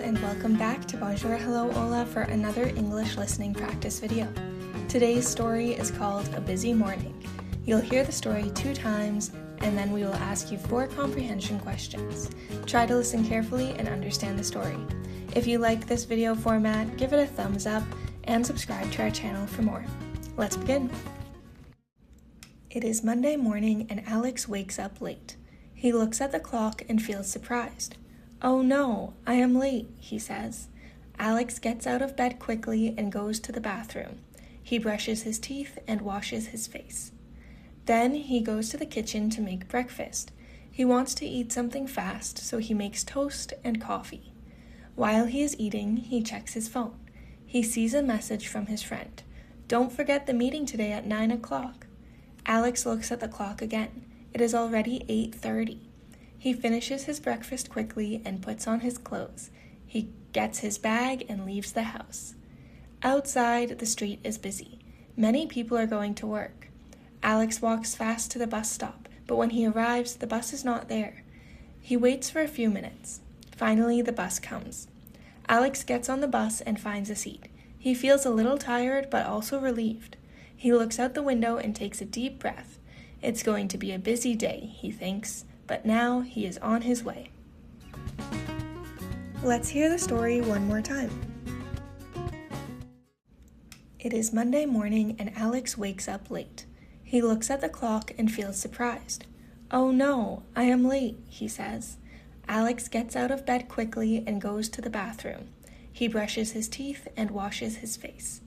and welcome back to Bonjour, Hello, Hola for another English listening practice video. Today's story is called A Busy Morning. You'll hear the story 2 times and then we will ask you 4 comprehension questions. Try to listen carefully and understand the story. If you like this video format, give it a thumbs up and subscribe to our channel for more. Let's begin. It is Monday morning and Alex wakes up late. He looks at the clock and feels surprised. "Oh no, I am late," he says. Alex gets out of bed quickly and goes to the bathroom. He brushes his teeth and washes his face. Then he goes to the kitchen to make breakfast. He wants to eat something fast, so he makes toast and coffee. While he is eating, he checks his phone. He sees a message from his friend. "Don't forget the meeting today at 9 o'clock. Alex looks at the clock again. It is already 8:30. He finishes his breakfast quickly and puts on his clothes. He gets his bag and leaves the house. Outside, the street is busy. Many people are going to work. Alex walks fast to the bus stop, but when he arrives, the bus is not there. He waits for a few minutes. Finally, the bus comes. Alex gets on the bus and finds a seat. He feels a little tired, but also relieved. He looks out the window and takes a deep breath. It's going to be a busy day, he thinks, but now he is on his way. Let's hear the story one more time. It is Monday morning and Alex wakes up late. He looks at the clock and feels surprised. "Oh no, I am late," he says. Alex gets out of bed quickly and goes to the bathroom. He brushes his teeth and washes his face.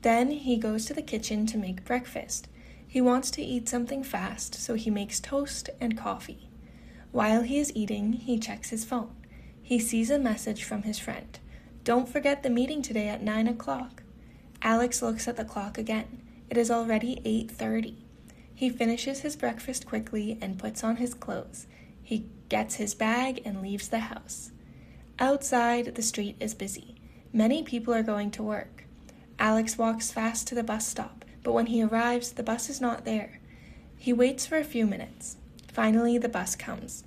Then he goes to the kitchen to make breakfast. He wants to eat something fast, so he makes toast and coffee. While he is eating, he checks his phone. He sees a message from his friend. "Don't forget the meeting today at 9 o'clock. Alex looks at the clock again. It is already 8:30. He finishes his breakfast quickly and puts on his clothes. He gets his bag and leaves the house. Outside, the street is busy. Many people are going to work. Alex walks fast to the bus stop, but when he arrives, the bus is not there. He waits for a few minutes. Finally, the bus comes.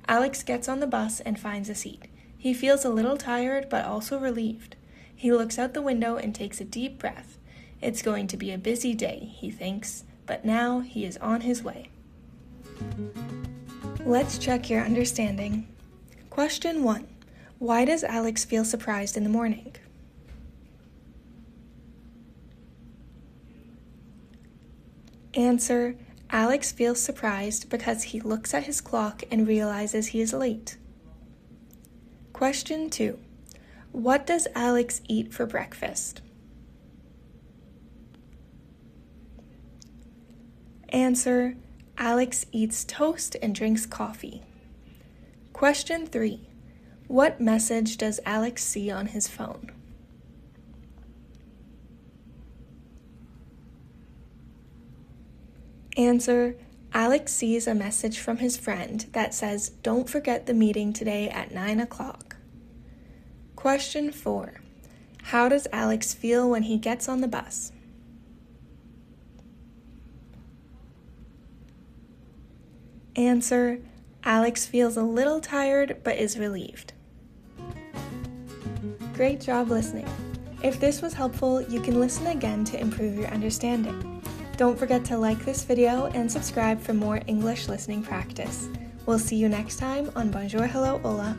Alex gets on the bus and finds a seat. He feels a little tired, but also relieved. He looks out the window and takes a deep breath. It's going to be a busy day, he thinks, but now he is on his way. Let's check your understanding. Question 1. Why does Alex feel surprised in the morning? Answer: Alex feels surprised because he looks at his clock and realizes he is late. Question 2. What does Alex eat for breakfast? Answer: Alex eats toast and drinks coffee. Question 3. What message does Alex see on his phone? Answer: Alex sees a message from his friend that says, "Don't forget the meeting today at 9 o'clock. Question 4. How does Alex feel when he gets on the bus? Answer: Alex feels a little tired but is relieved. Great job listening. If this was helpful, you can listen again to improve your understanding. Don't forget to like this video and subscribe for more English listening practice. We'll see you next time on Bonjour, Hello, Hola.